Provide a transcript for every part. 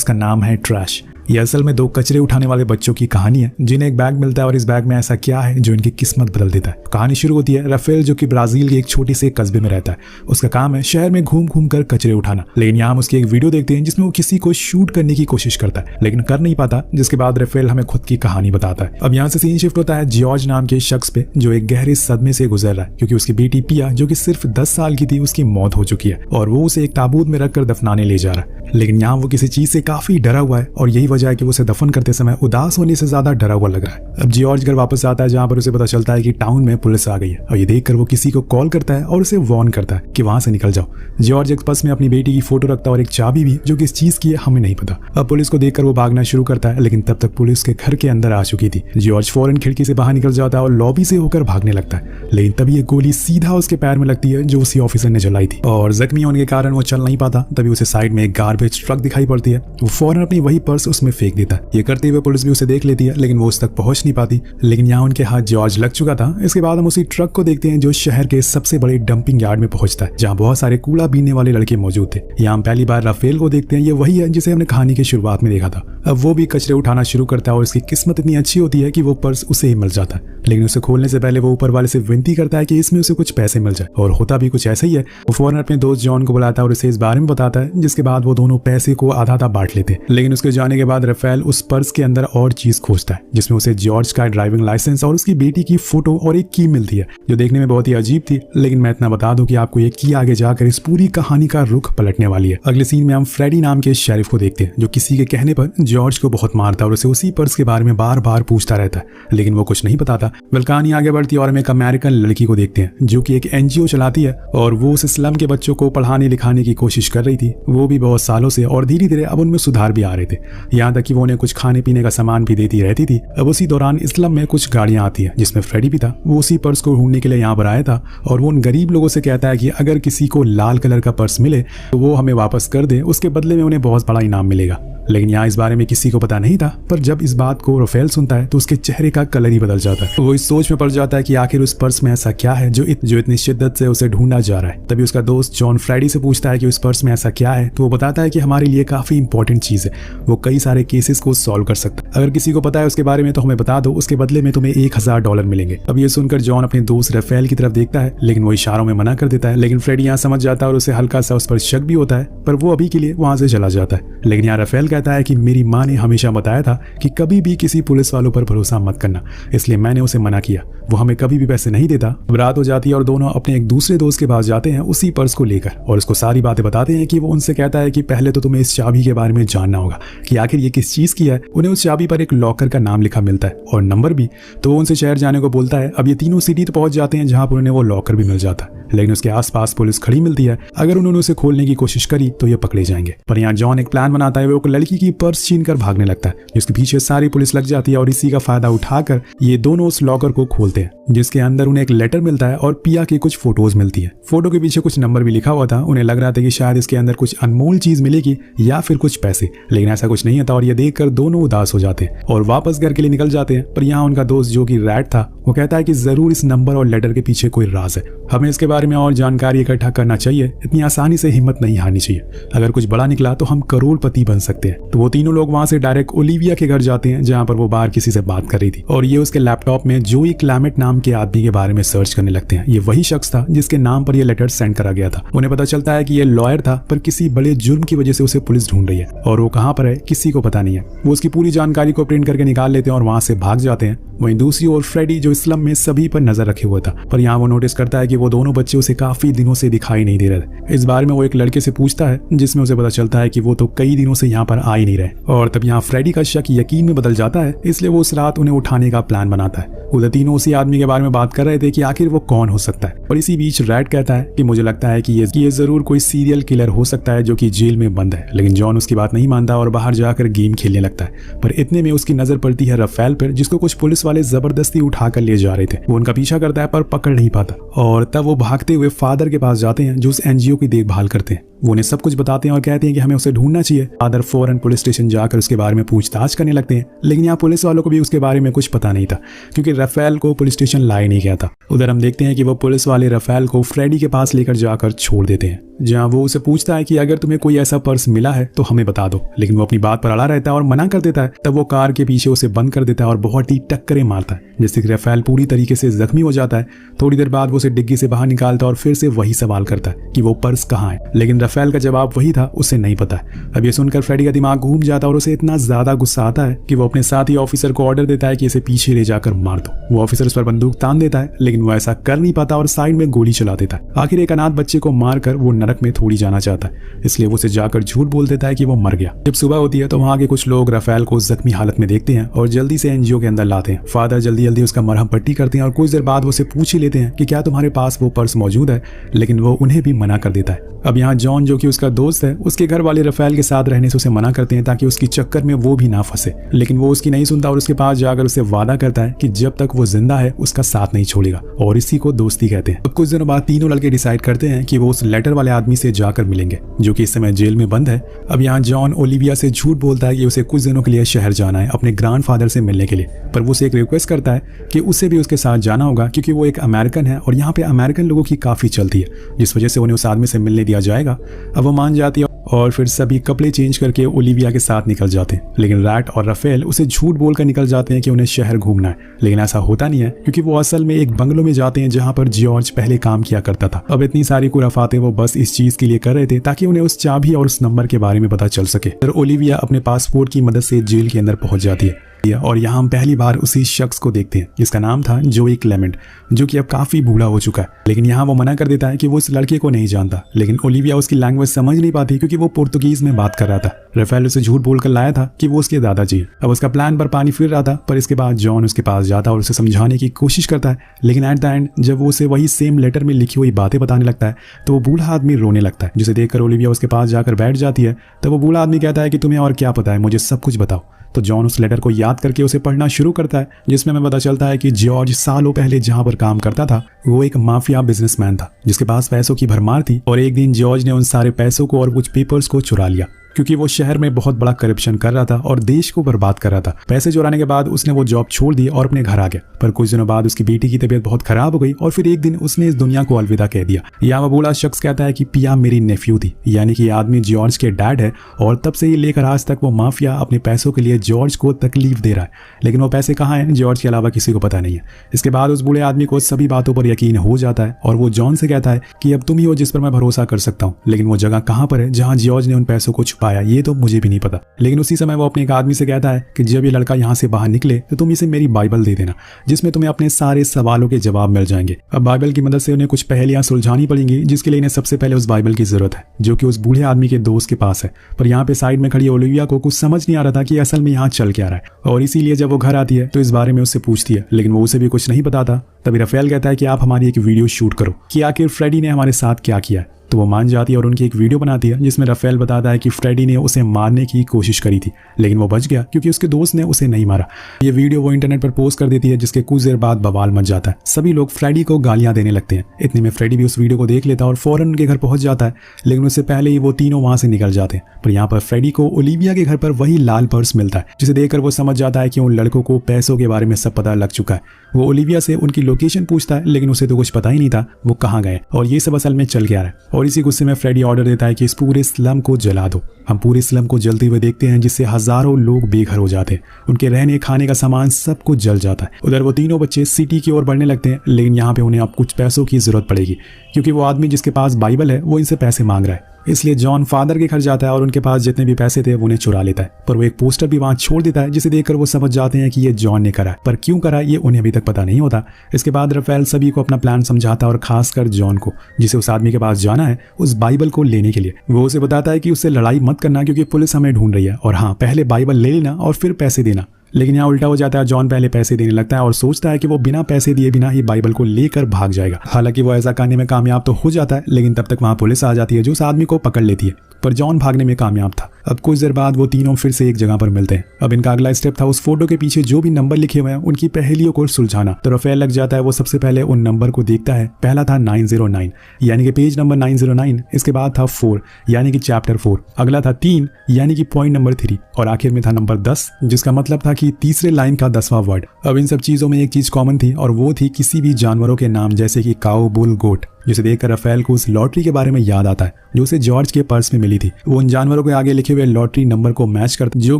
इसका नाम है ट्रैश। ये असल में दो कचरे उठाने वाले बच्चों की कहानी है जिन्हें एक बैग मिलता है और इस बैग में ऐसा क्या है जो इनकी किस्मत बदल देता है। कहानी शुरू होती है राफेल जो कि ब्राजील के एक छोटे से कस्बे में रहता है। उसका काम है शहर में घूम घूम कर कचरे उठाना, लेकिन यहाँ हम उसकी एक वीडियो देखते हैं जिसमें वो किसी को शूट करने की कोशिश करता है लेकिन कर नहीं पाता, जिसके बाद राफेल हमें खुद की कहानी बताता है। अब यहाँ से सीन शिफ्ट होता है जॉर्ज नाम के शख्स पे जो एक गहरे सदमे से गुजर रहा है क्योंकि उसकी बेटी पिया जो कि सिर्फ 10 साल की थी उसकी मौत हो चुकी है और वो उसे एक ताबूत में रखकर दफनाने ले जा रहा है। लेकिन यहाँ वो किसी चीज से काफी डरा हुआ है और यही वजह है कि वो उसे दफन करते समय उदास होने से ज्यादा डरा हुआ लग रहा है। अब जॉर्ज घर वापस आता है जहाँ पर उसे पता चलता है कि टाउन में पुलिस आ गई है और ये देखकर वो किसी को कॉल करता है और उसे वार्न करता है कि वहां से निकल जाओ। जॉर्ज एक पर्स में अपनी बेटी की फोटो रखता है और एक चाबी भी जो कि इस चीज की है हमें नहीं पता। अब पुलिस को देखकर वो भागना शुरू करता है लेकिन तब तक पुलिस के घर के अंदर आ चुकी थी। जॉर्ज फौरन खिड़की से बाहर निकल जाता है और लॉबी से होकर भागने लगता है, लेकिन तभी एक गोली सीधा उसके पैर में लगती है जो उसी ऑफिसर ने जलाई थी और जख्मी होने के कारण वो चल नहीं पाता। तभी उसे साइड में एक गार्बेज ट्रक दिखाई पड़ती है, वो फौरन अपनी वही पर्स उसमें फेंक देता है। ये करते हुए पुलिस भी उसे देख लेती है लेकिन वो उस तक पहुंच नहीं पाती, लेकिन यहाँ उनके हाथ जॉर्ज लग चुका था। इसके बाद हम उसी ट्रक को देखते हैं जो शहर के सबसे बड़े डंपिंग यार्ड में पहुंचता है जहाँ बहुत सारे कूड़ा बीनने वाले लड़के मौजूद थे। यहाँ हम पहली बार राफेल को देखते हैं, ये वही है जिसे हमने कहानी की शुरुआत में देखा था। अब वो भी कचरे उठाना शुरू करता है और उसकी किस्मत इतनी अच्छी होती है कि वो पर्स उसे ही मिल जाता है, लेकिन उसे खोलने से पहले वो ऊपर वाले से विनती करता है कि इसमें उसे कुछ पैसे मिल जाए और होता भी कुछ ऐसा ही है। वो फौरन अपने दोस्त जॉन को बुलाता है और उसे इस बारे में बताता है, जिसके बाद वो दोनों पैसे को आधा आधा बांट लेते हैं। लेकिन उसके जाने के बाद राफेल उस पर्स के अंदर और चीज खोजता है जिसमें उसे जॉर्ज का ड्राइविंग लाइसेंस और उसकी बेटी की फोटो और एक की मिलती है जो देखने में बहुत ही अजीब थी। लेकिन मैं इतना बता दूं कि आपको ये की आगे जाकर इस पूरी कहानी का रुख पलटने वाली है। अगले सीन में हम फ्रेडी नाम के शेरिफ को देखते हैं जो किसी के कहने पर जॉर्ज को बहुत मारता है और उसे उसी पर्स के बारे में बार बार पूछता रहता है, लेकिन वो कुछ नहीं बताता। कहानी आगे बढ़ती है और हम एक अमेरिकन लड़की को देखते हैं जो कि एक एनजीओ चलाती है और वो उस स्लम के बच्चों को पढ़ाने लिखाने की कोशिश कर रही थी, वो भी बहुत सालों से, और धीरे धीरे अब उनमें सुधार भी आ रहे थे, यहाँ तक कि वो उन्हें कुछ खाने पीने का सामान भी देती रहती थी। अब उसी दौरान स्लम में कुछ गाड़ियां आती है जिसमें फ्रेडी भी था। वो उसी पर्स को ढूंढने के लिए यहाँ पर आया था और वो उन गरीब लोगों से कहता है कि अगर किसी को लाल कलर का पर्स मिले तो वो हमें वापस कर दे, उसके बदले में उन्हें बहुत बड़ा इनाम मिलेगा। लेकिन यहाँ इस बारे में किसी को पता नहीं था, पर जब इस बात को राफेल सुनता है तो उसके चेहरे का कलर ही बदल जाता है। वो इस सोच में पड़ जाता है कि आखिर उस पर्स में ऐसा क्या है जो इतनी शिद्दत से उसे ढूंढा जा रहा है। तभी उसका दोस्त जॉन फ्रेडी से पूछता है कि उस पर्स में ऐसा क्या है, तो वो बताता है कि हमारे लिए काफी इंपॉर्टेंट चीज है, वो कई सारे केसेस को सॉल्व कर सकता है। अगर किसी को पता है उसके बारे में तो हमें बता दो, उसके बदले में तुम्हें $1000 मिलेंगे। अब ये सुनकर जॉन अपने दोस्त राफेल की तरफ देखता है लेकिन वो इशारों में मना कर देता है, लेकिन फ्रेडी यहाँ समझ जाता है और उसे हल्का सा उस पर शक भी होता है, पर वो अभी के लिए वहां से चला जाता है। लेकिन यहाँ राफेल कहता है कि मेरी माँ ने हमेशा बताया था कि कभी भी किसी पुलिस वालों पर भरोसा मत करना, इसलिए मैंने उसे मना किया, वो हमें कभी भी पैसे नहीं देता। अब रात हो जाती है और दोनों अपने एक दूसरे दोस्त के पास जाते हैं उसी पर्स को लेकर और उसको सारी बातें बताते हैं कि वो उनसे कहता है कि पहले तो तुम्हें इस चाबी के बारे में जानना होगा कि आखिर ये किस चीज की है। उन्हें उस चाबी पर एक लॉकर का नाम लिखा मिलता है और नंबर भी, तो वो उनसे शहर जाने को बोलता है। अब ये तीनों सिटी तो पहुंच जाते हैं जहां पर उन्हें वो लॉकर भी मिल जाता है, लेकिन उसके आसपास पुलिस खड़ी मिलती है। अगर उन्होंने उसे खोलने की कोशिश करी तो ये पकड़े जाएंगे। पर यहाँ जॉन एक प्लान बनाता है, वो एक लड़की की पर्स छीन कर भागने लगता है जिसके पीछे सारी पुलिस लग जाती है और इसी का फायदा उठाकर ये दोनों उस लॉकर को खोलते हैं जिसके अंदर उन्हें एक लेटर मिलता है और पिया की कुछ फोटोज मिलती है। फोटो के पीछे कुछ नंबर भी लिखा हुआ था। उन्हें लग रहा था कि शायद इसके अंदर कुछ अनमोल चीज मिलेगी या फिर कुछ पैसे, लेकिन ऐसा कुछ नहीं था और ये देखकर दोनों उदास हो जाते हैं और वापस घर के लिए निकल जाते हैं। पर यहाँ उनका दोस्त जो कि रैट था वो कहता है कि जरूर इस नंबर और लेटर के पीछे कोई राज है, हमें इसके बारे में और जानकारी इकट्ठा करना चाहिए, इतनी आसानी से हिम्मत नहीं हारनी चाहिए, अगर कुछ बड़ा निकला तो हम करोड़पति बन सकते हैं। तो वो तीनों लोग वहां से डायरेक्ट ओलिविया के घर जाते हैं जहां पर वो बाहर किसी से बात कर रही थी और ये उसके लैपटॉप में जोई क्लैमेट नाम के आदमी के बारे में सर्च करने लगते हैं। ये वही शख्स था जिसके नाम पर ये लेटर सेंड करा गया था। उन्हें पता चलता है कि ये लॉयर था, पर किसी बड़े जुर्म की वजह से उसे पुलिस ढूंढ रही है और वो कहां पर है किसी को पता नहीं है। वो उसकी पूरी जानकारी को प्रिंट करके निकाल लेते हैं और वहां से भाग जाते हैं। वहीं दूसरी ओर फ्रेडी जो स्लम में सभी पर नजर रखे हुआ था, पर यहाँ वो नोटिस करता है कि वो दोनों बच्चे उसे काफी दिनों से दिखाई नहीं दे रहे थे। इस बारे में वो एक लड़के से पूछता है जिसमें उसे पता चलता है कि वो तो कई दिनों से यहाँ पर आ ही नहीं रहे और तब यहाँ फ्रेडी का शक यकीन में बदल जाता है, इसलिए वो उस रात उन्हें उठाने का प्लान बनाता है। उधर तीनों उसी आदमी के बारे में बात कर रहे थे कि आखिर वो कौन हो सकता है, पर इसी बीच रैट कहता है कि मुझे लगता है कि ये जरूर कोई सीरियल किलर हो सकता है जो कि जेल में बंद है। लेकिन जॉन उसकी बात नहीं मानता और बाहर जाकर गेम खेलने लगता है। पर इतने में उसकी नजर पड़ती है राफेल पर जिसको कुछ पुलिस वाले जबरदस्ती उठाकर ले जा रहे थे। वो उनका पीछा करता है पर पकड़ नहीं पाता और तब वो भागते हुए फादर के पास जाते हैं जो उस एनजीओ की देखभाल करते हैं। वो उन्हें सब कुछ बताते हैं और कहते हैं कि हमें उसे ढूंढना चाहिए। फादर फौरन पुलिस स्टेशन जाकर उसके बारे में पूछताछ करने लगते हैं, लेकिन यहाँ पुलिस वालों को भी उसके बारे में कुछ पता नहीं था क्योंकि राफेल को पुलिस स्टेशन लाया नहीं गया था। उधर हम देखते हैं कि वो पुलिस वाले राफेल को फ्रेडी के पास लेकर जाकर छोड़ देते हैं। जहाँ वो उसे पूछता है कि अगर तुम्हें कोई ऐसा पर्स मिला है तो हमें बता दो, लेकिन वो अपनी बात पर अड़ा रहता है और मना कर देता है। तब वो कार के पीछे उसे बंद कर देता है और बहुत ही टक्करें मारता है, जिससे कि राफेल पूरी तरीके से जख्मी हो जाता है। थोड़ी देर बाद वो उसे डिग्गी से बाहर निकालता है और फिर से वही सवाल करता है कि वो पर्स कहाँ है, लेकिन राफेल का जवाब वही था, उसे नहीं पता है। अब ये सुनकर फ्रेडी का दिमाग घूम जाता है और उसे इतना ज्यादा गुस्सा आता है कि वो अपने साथी ऑफिसर को ऑर्डर देता है कि इसे पीछे ले जाकर मार दो। वो ऑफिसर उस पर बंदूक तान देता है, लेकिन वो ऐसा कर नहीं पाता और साइड में गोली चला देता है। आखिर एक अनाथ बच्चे को मारकर वो नरक में थोड़ी जाना चाहता है, इसलिए वो उसे जाकर झूठ बोल देता है कि वो मर गया। जब सुबह होती है तो वहाँ के कुछ लोग राफेल को जख्मी हालत में देखते हैं और जल्दी से एनजीओ के अंदर लाते हैं। फादर जल्दी जल्दी उसका मरहम पट्टी करते हैं और कुछ देर बाद वो उसे पूछ ही लेते हैं कि क्या तुम्हारे पास वो पर्स मौजूद है, लेकिन वो उन्हें भी मना कर देता है। अब यहाँ जॉन जो कि उसका दोस्त है, उसके घर वाले राफेल के साथ रहने से उसे मना करते हैं ताकि उसकी चक्कर में वो भी ना फंसे, लेकिन वो उसकी नहीं सुनता और उसके पास जाकर उसे वादा करता है कि जब तक वो जिंदा है उसका साथ नहीं छोड़ेगा, और इसी को दोस्ती कहते हैं। अब कुछ दिनों बाद तीनों लड़के डिसाइड करते हैं कि वो उस लेटर वाले आदमी से जाकर मिलेंगे जो कि इस समय जेल में बंद है। अब यहाँ जॉन ओलिविया से झूठ बोलता है कि उसे कुछ दिनों के लिए शहर जाना है अपने ग्रैंडफादर से मिलने के लिए, पर वो उसे एक रिक्वेस्ट करता है कि उसे भी उसके साथ जाना होगा क्योंकि वो एक अमेरिकन है और यहाँ पे अमेरिकन लोगों की काफी चलती है, जिस वजह से उन्हें उस आदमी से मिलने दिया जाएगा। अब वो मान जाती है और फिर सभी कपड़े चेंज करके ओलिविया के साथ निकल जाते हैं, लेकिन रैट और राफेल उसे झूठ बोलकर निकल जाते हैं कि उन्हें शहर घूमना है, लेकिन ऐसा होता नहीं है क्योंकि वो असल में एक बंगलों में जाते हैं जहां पर जॉर्ज पहले काम किया करता था। अब इतनी सारी खुराफातें वो बस इस चीज के लिए कर रहे थे ताकि उन्हें उस चाबी और उस नंबर के बारे में पता चल सके। फिर ओलिविया अपने पासपोर्ट की मदद से जेल के अंदर पहुंच जाती है और यहाँ हम पहली बार उसी शख्स को देखते हैं जिसका नाम था जोई क्लेमेंट, जो कि अब काफी बूढ़ा हो चुका है, लेकिन यहाँ वो मना कर देता है कि वो उस लड़के को नहीं जानता। लेकिन ओलिविया उसकी लैंग्वेज समझ नहीं पाती क्योंकि वो पुर्तगीज में बात कर रहा था। राफेल उसे झूठ बोलकर लाया था कि वो उसके दादाजी है। अब उसका प्लान पर पानी फिर रहा था, पर इसके बाद जॉन उसके पास जाता और उसे समझाने की कोशिश करता है, लेकिन एट द एंड जब वो उसे वही सेम लेटर में लिखी हुई बातें बताने लगता है तो वो बूढ़ा आदमी रोने लगता है, जिसे देखकर ओलिविया उसके पास जाकर बैठ जाती है। तब वो बूढ़ा आदमी कहता है कि तुम्हें और क्या पता है, मुझे सब कुछ बताओ। तो जॉन उस लेटर को याद करके उसे पढ़ना शुरू करता है, जिसमें हमें पता चलता है कि जॉर्ज सालों पहले जहां पर काम करता था वो एक माफिया बिजनेसमैन था जिसके पास पैसों की भरमार थी, और एक दिन जॉर्ज ने उन सारे पैसों को और कुछ पेपर्स को चुरा लिया क्योंकि वो शहर में बहुत बड़ा करप्शन कर रहा था और देश को बर्बाद कर रहा था। पैसे चुराने के बाद उसने वो जॉब छोड़ दी और अपने घर आ गया, पर कुछ दिनों बाद उसकी बेटी की तबीयत बहुत खराब हो गई और फिर एक दिन उसने इस दुनिया को अलविदा कह दिया। यहाँ वो बूढ़ा शख्स कहता है कि पिया मेरी नेफ्यू थी, यानी कि आदमी जॉर्ज के डैड है, और तब से ही लेकर आज तक वो माफिया अपने पैसों के लिए जॉर्ज को तकलीफ दे रहा है, लेकिन वो पैसे कहाँ हैं जॉर्ज के अलावा किसी को पता नहीं है। इसके बाद उस बूढ़े आदमी को सभी बातों पर यकीन हो जाता है और वो जॉन से कहता है कि अब तुम ही हो जिस पर मैं भरोसा कर सकता हूँ, लेकिन वो जगह कहाँ पर है जहाँ जॉर्ज ने उन पैसों को छुपाया ये तो मुझे भी नहीं पता। लेकिन उसी समय वो अपने एक आदमी से कहता है कि जब ये लड़का यहाँ से बाहर निकले तो तुम इसे मेरी बाइबल दे देना, जिसमें तुम्हें अपने सारे सवालों के जवाब मिल जाएंगे। अब बाइबल की मदद से उन्हें कुछ पहेलियां सुलझानी पड़ेंगी, जिसके लिए इन्हें सबसे पहले उस बाइबल की जरूरत है जो कि उस बूढ़े आदमी के दोस्त के पास है। पर यहाँ पे साइड में खड़ी ओलिविया को कुछ समझ नहीं आ रहा था कि असल में यहाँ चल क्या रहा है, और इसीलिए जब वो घर आती है तो इस बारे में उससे पूछती है, लेकिन वो उसे भी कुछ नहीं बताता। तभी राफेल कहता है कि आप हमारी एक वीडियो शूट करो कि आखिर फ्रेडी ने हमारे साथ क्या किया है। तो वो मान जाती है और उनकी एक वीडियो बनाती है जिसमें राफेल बताता है कि फ्रेडी ने उसे मारने की कोशिश करी थी, लेकिन वो बच गया क्योंकि उसके दोस्त ने उसे नहीं मारा। ये वीडियो वो इंटरनेट पर पोस्ट कर देती है, जिसके कुछ देर बाद बवाल मच जाता है। सभी लोग फ्रेडी को गालियां देने लगते हैं। इतने में फ्रेडी भी उस वीडियो को देख लेता है और फौरन उनके घर पहुंच जाता है, लेकिन उससे पहले ही वो तीनों वहां से निकल जाते हैं। पर यहाँ पर फ्रेडी को ओलिविया के घर पर वही लाल पर्स मिलता है, जिसे देखकर वो समझ जाता है कि उन लड़कों को पैसों के बारे में सब पता लग चुका है। वो ओलिविया से उनकी लोकेशन पूछता है, लेकिन उसे तो कुछ पता ही नहीं था वो कहाँ गए और ये सब असल में चल क्या रहा है। और इसी गुस्से में फ्रेडी ऑर्डर देता है कि इस पूरे स्लम को जला दो। हम पूरे स्लम को जलते हुए देखते हैं, जिससे हजारों लोग बेघर हो जाते हैं, उनके रहने खाने का सामान सब कुछ जल जाता है। उधर वो तीनों बच्चे सिटी की ओर बढ़ने लगते हैं, लेकिन यहाँ पे उन्हें अब कुछ पैसों की जरूरत पड़ेगी क्योंकि वो आदमी जिसके पास बाइबल है वो इनसे पैसे मांग रहा है। इसलिए जॉन फादर के घर जाता है और उनके पास जितने भी पैसे थे वो उन्हें चुरा लेता है, पर वो एक पोस्टर भी वहां छोड़ देता है जिसे देखकर वो समझ जाते हैं कि ये जॉन ने करा है, पर क्यों करा ये उन्हें अभी तक पता नहीं होता। इसके बाद राफेल सभी को अपना प्लान समझाता है और खासकर जॉन को, जिसे उस आदमी के पास जाना है उस बाइबल को लेने के लिए। वो उसे बताता है कि उससे लड़ाई मत करना क्योंकि पुलिस हमें ढूंढ रही है, और हाँ पहले बाइबल ले लेना और फिर पैसे देना। लेकिन यहाँ उल्टा हो जाता है, जॉन पहले पैसे देने लगता है और सोचता है कि वो बिना पैसे दिए बिना ही बाइबल को लेकर भाग जाएगा। हालांकि वो ऐसा करने में कामयाब तो हो जाता है, लेकिन तब तक वहाँ पुलिस आ जाती है जो उस आदमी को पकड़ लेती है, पर जॉन भागने में कामयाब था। अब कुछ देर बाद वो तीनों फिर से एक जगह पर मिलते हैं। अब इनका अगला स्टेप था उस फोटो के पीछे जो भी नंबर लिखे हुए हैं उनकी पहेलियों को सुलझाना। तो राफेल लग जाता है, वो सबसे पहले उन नंबर को देखता है। पहला था 909 यानी कि पेज नंबर 909, इसके बाद था 4 यानी कि चैप्टर 4, अगला था 3 यानी कि पॉइंट नंबर 3, और आखिर में था नंबर 10 जिसका मतलब था की तीसरे लाइन का 10वां वर्ड। अब इन सब चीजों में एक चीज कॉमन थी और वो थी किसी भी जानवरों के नाम, जैसे कि काऊ, बुल, गोट, जिसे देखकर राफेल को उस लॉटरी के बारे में याद आता है जो उसे जॉर्ज के पर्स में मिली थी। वो उन जानवरों के आगे लिखे हुए लॉटरी नंबर को मैच करता जो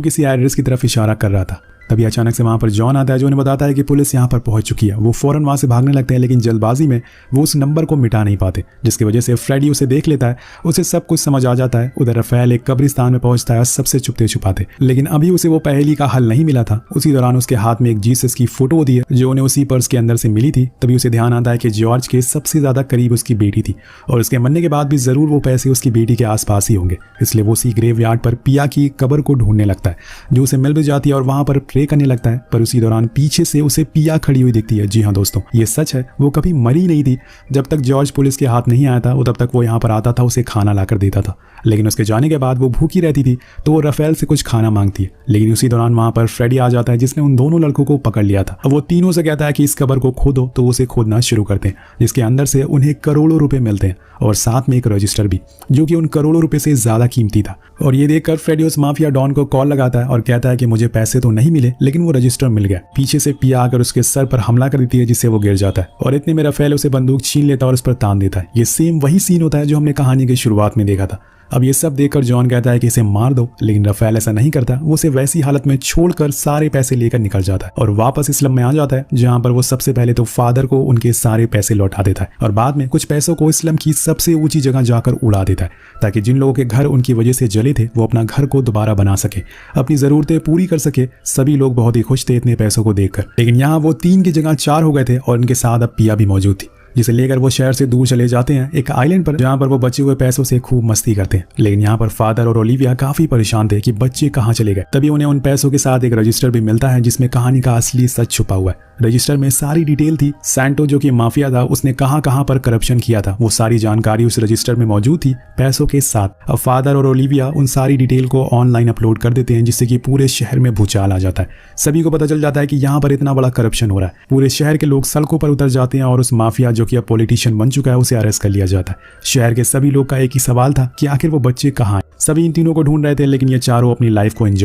किसी एड्रेस की तरफ इशारा कर रहा था। तभी अचानक से वहां पर जॉन आता है जो उन्हें बताता है कि पुलिस यहां पर पहुंच चुकी है। वो फौरन वहां से भागने लगते हैं, लेकिन जल्दबाजी में वो उस नंबर को मिटा नहीं पाते, जिसकी वजह से फ्रेडी उसे देख लेता है। उसे सब कुछ समझ आ जाता है। उधर राफेल एक कब्रिस्तान में पहुंचता है सबसे छुपते छुपाते, लेकिन अभी उसे वो पहेली का हल नहीं मिला था। उसी दौरान उसके हाथ में एक जीसस की फोटो होती है जो उन्हें उसी पर्स के अंदर से मिली थी। तभी उसे ध्यान आता है कि जॉर्ज के सबसे ज्यादा करीब उसकी बेटी थी और उसके मरने के बाद भी जरूर वो पैसे उसकी बेटी के आसपास ही होंगे। इसलिए वो उसी ग्रेवयार्ड पर पिया की कब्र को ढूंढने लगता है, जो उसे मिल भी जाती है और वहां पर प्रे करने लगता है। पर उसी दौरान पीछे से उसे पिया खड़ी हुई दिखती है। जी हाँ दोस्तों, ये सच है, वो कभी मरी नहीं थी। जब तक जॉर्ज पुलिस के हाथ नहीं आया था तब तक वो यहाँ पर आता था, उसे खाना लाकर देता था, लेकिन उसके जाने के बाद वो भूखी रहती थी तो वो राफेल से कुछ खाना मांगती है। लेकिन उसी दौरान वहां पर फ्रेडी आ जाता है जिसने उन दोनों लड़कों को पकड़ लिया था। अब वो तीनों से कहता है कि इस कब्र को खोदो, तो उसे खोदना शुरू करते हैं, जिसके अंदर से उन्हें करोड़ों रुपए मिलते हैं और साथ में एक रजिस्टर भी, जो कि उन करोड़ों रुपए से ज्यादा कीमती था। और ये देखकर फ्रेडी उस माफिया डॉन को कॉल लगाता है और कहता है कि मुझे पैसे तो नहीं मिले, लेकिन वो रजिस्टर मिल गया। पीछे से पिया आकर उसके सर पर हमला कर देती है, जिससे वो गिर जाता है और इतने में राफेल उसे बंदूक छीन लेता है और उस पर तान देता है। ये सेम वही सीन होता है जो हमने कहानी की शुरुआत में देखा था। अब ये सब देखकर जॉन कहता है कि इसे मार दो, लेकिन राफेल ऐसा नहीं करता। वो उसे वैसी हालत में छोड़कर सारे पैसे लेकर निकल जाता है और वापस इस्लाम में आ जाता है, जहां पर वो सबसे पहले तो फादर को उनके सारे पैसे लौटा देता है और बाद में कुछ पैसों को इस्लाम की सबसे ऊंची जगह जाकर उड़ा देता है, ताकि जिन लोगों के घर उनकी वजह से जले थे वो अपना घर को दोबारा बना सके, अपनी जरूरतें पूरी कर सके। सभी लोग बहुत ही खुश थे इतने पैसों को देखकर। लेकिन यहाँ वो 3 की जगह 4 हो गए थे और उनके साथ अब पिया भी मौजूद थी, जिसे लेकर वो शहर से दूर चले जाते हैं एक आइलैंड पर, जहां पर वो बचे हुए पैसों से खूब मस्ती करते हैं। लेकिन यहाँ पर फादर और ओलिविया काफी परेशान थे कि बच्चे कहाँ चले गए। तभी उन्हें उन पैसों के साथ एक रजिस्टर भी मिलता है जिसमें कहानी का असली सच छुपा हुआ है। रजिस्टर में सारी डिटेल थी। सैंटो जो कि माफिया था, उसने कहां कहां पर करप्शन किया था, वो सारी जानकारी उस रजिस्टर में मौजूद थी पैसों के साथ। अब फादर और ओलिविया उन सारी डिटेल को ऑनलाइन अपलोड कर देते हैं, जिससे कि पूरे शहर में भूचाल आ जाता है। सभी को पता चल जाता है कि यहाँ पर इतना बड़ा करप्शन हो रहा है। पूरे शहर के लोग सड़कों पर उतर जाते हैं और उस माफिया जो कि अब पॉलिटिशियन बन चुका है उसे अरेस्ट कर लिया जाता है। शहर के सभी लोग का एक ही सवाल था कि आखिर वो बच्चे कहाँ हैं। सभी इन तीनों को ढूंढ रहे थे, लेकिन ये चारों अपनी लाइफ को एंजॉय